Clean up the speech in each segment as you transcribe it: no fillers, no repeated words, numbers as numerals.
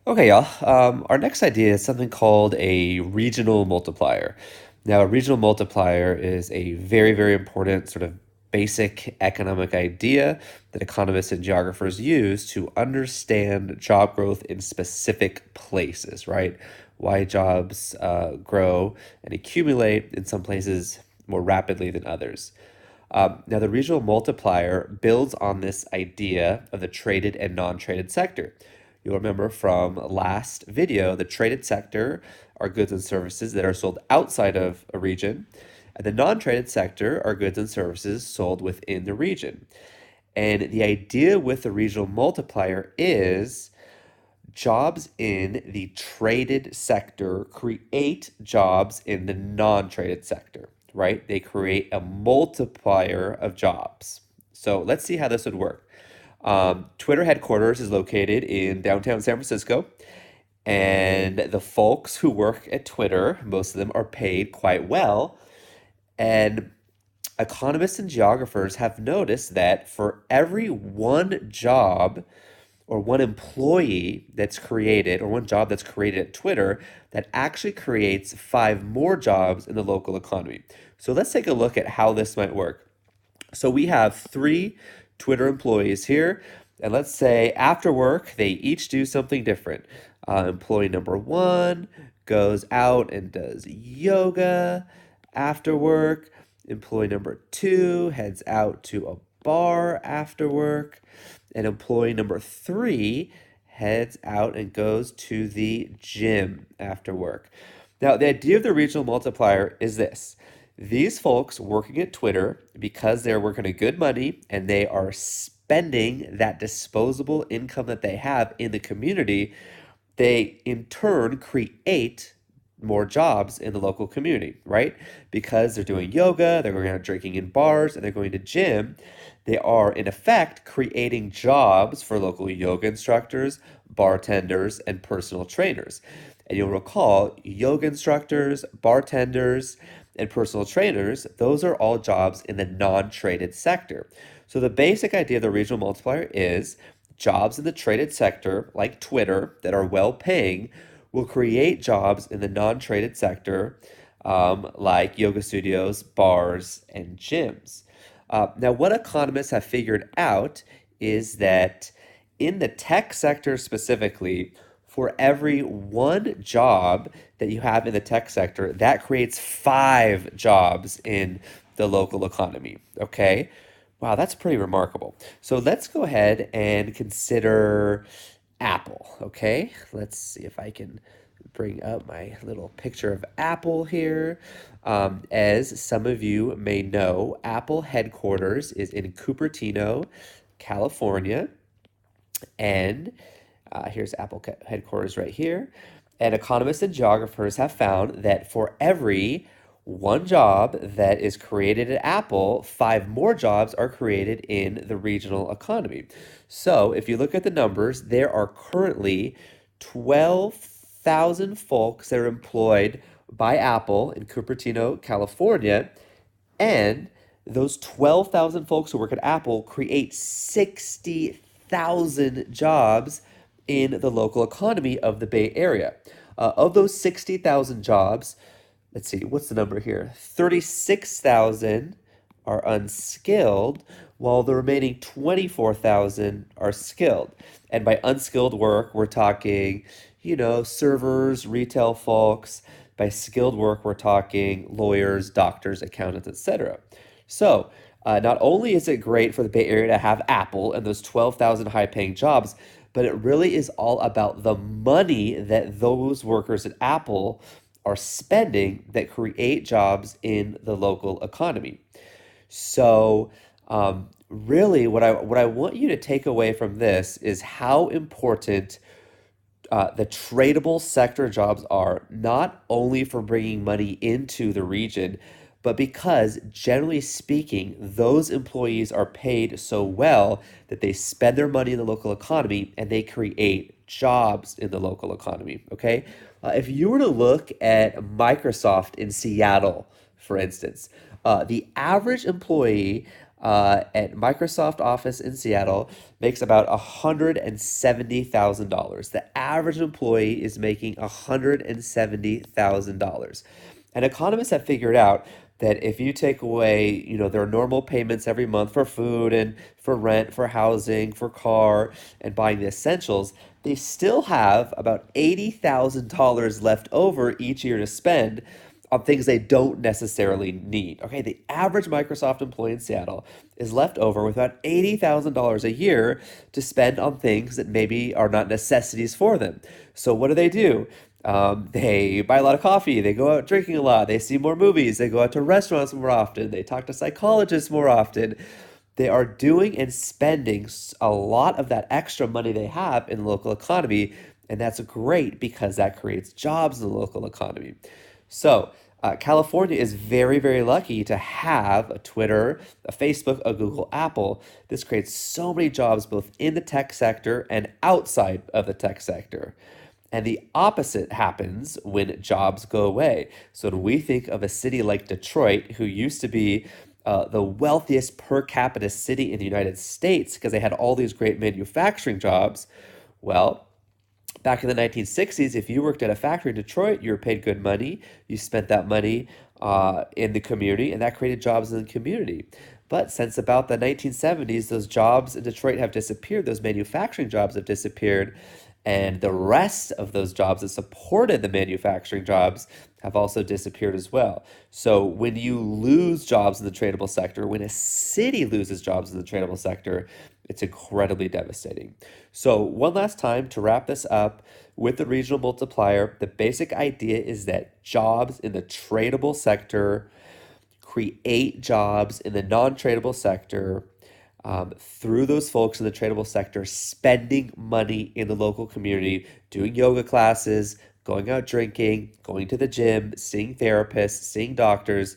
Okay, y'all. Our next idea is something called a regional multiplier. Now, a regional multiplier is a very, very important sort of basic economic idea that economists and geographers use to understand job growth in specific places, right? Why jobs grow and accumulate in some places more rapidly than others. Now, the regional multiplier builds on this idea of the traded and non-traded sector. You'll remember from last video, the traded sector are goods and services that are sold outside of a region, and the non-traded sector are goods and services sold within the region. And the idea with the regional multiplier is jobs in the traded sector create jobs in the non-traded sector, right? They create a multiplier of jobs. So let's see how this would work. Twitter headquarters is located in downtown San Francisco, and the folks who work at Twitter, most of them are paid quite well. And economists and geographers have noticed that for every one job or one employee that's created, or one job that's created at Twitter, that actually creates five more jobs in the local economy. So let's take a look at how this might work. So we have three Twitter employees here, and let's say after work, they each do something different. Employee number one goes out and does yoga after work. Employee number two heads out to a bar after work. And employee number three heads out and goes to the gym after work. Now, the idea of the regional multiplier is this. These folks working at Twitter, because they're working a good money and they are spending that disposable income that they have in the community, they in turn create more jobs in the local community, right? Because they're doing yoga, they're going out drinking in bars, and they're going to gym. They are, in effect, creating jobs for local yoga instructors, bartenders, and personal trainers. And you'll recall yoga instructors, bartenders, and personal trainers, those are all jobs in the non-traded sector. So the basic idea of the regional multiplier is jobs in the traded sector, like Twitter, that are well paying, will create jobs in the non-traded sector, like yoga studios, bars, and gyms. Now, what economists have figured out is that in the tech sector specifically, for every one job that you have in the tech sector, that creates five jobs in the local economy. Okay. Wow, that's pretty remarkable. So let's go ahead and consider Apple. Okay. Let's see if I can bring up my little picture of Apple here. As some of you may know, Apple headquarters is in Cupertino, California. And here's Apple headquarters right here. And economists and geographers have found that for every one job that is created at Apple, five more jobs are created in the regional economy. So if you look at the numbers, there are currently 12,000 folks that are employed by Apple in Cupertino, California. And those 12,000 folks who work at Apple create 60,000 jobs in the local economy of the Bay Area. Of those 60,000 jobs, let's see, what's the number here? 36,000 are unskilled, while the remaining 24,000 are skilled. And by unskilled work, we're talking, servers, retail folks. By skilled work, we're talking lawyers, doctors, accountants, etc. So, not only is it great for the Bay Area to have Apple and those 12,000 high paying jobs, but it really is all about the money that those workers at Apple are spending that create jobs in the local economy. So, really, what I want you to take away from this is how important the tradable sector jobs are, not only for bringing money into the region, but because generally speaking, those employees are paid so well that they spend their money in the local economy and they create jobs in the local economy. Okay. If you were to look at Microsoft in Seattle, for instance, the average employee at Microsoft Office in Seattle makes about $170,000. The average employee is making $170,000. And economists have figured out that if you take away, their normal payments every month for food and for rent, for housing, for car, and buying the essentials, they still have about $80,000 left over each year to spend on things they don't necessarily need. Okay, the average Microsoft employee in Seattle is left over with about $80,000 a year to spend on things that maybe are not necessities for them. So what do? They buy a lot of coffee, they go out drinking a lot, they see more movies, they go out to restaurants more often, they talk to psychologists more often. They are doing and spending a lot of that extra money they have in the local economy, and that's great because that creates jobs in the local economy. So, California is very, very lucky to have a Twitter, a Facebook, a Google, Apple. This creates so many jobs both in the tech sector and outside of the tech sector. And the opposite happens when jobs go away. So when we think of a city like Detroit, who used to be the wealthiest per capita city in the United States because they had all these great manufacturing jobs, well, back in the 1960s, if you worked at a factory in Detroit, you were paid good money. You spent that money in the community, and that created jobs in the community. But since about the 1970s, those jobs in Detroit have disappeared. Those manufacturing jobs have disappeared. And the rest of those jobs that supported the manufacturing jobs have also disappeared as well. So when you lose jobs in the tradable sector, when a city loses jobs in the tradable sector, it's incredibly devastating. So one last time to wrap this up with the regional multiplier, the basic idea is that jobs in the tradable sector create jobs in the non-tradable sector through those folks in the tradable sector spending money in the local community, doing yoga classes, going out drinking, going to the gym, seeing therapists, seeing doctors.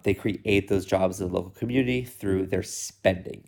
They create those jobs in the local community through their spending.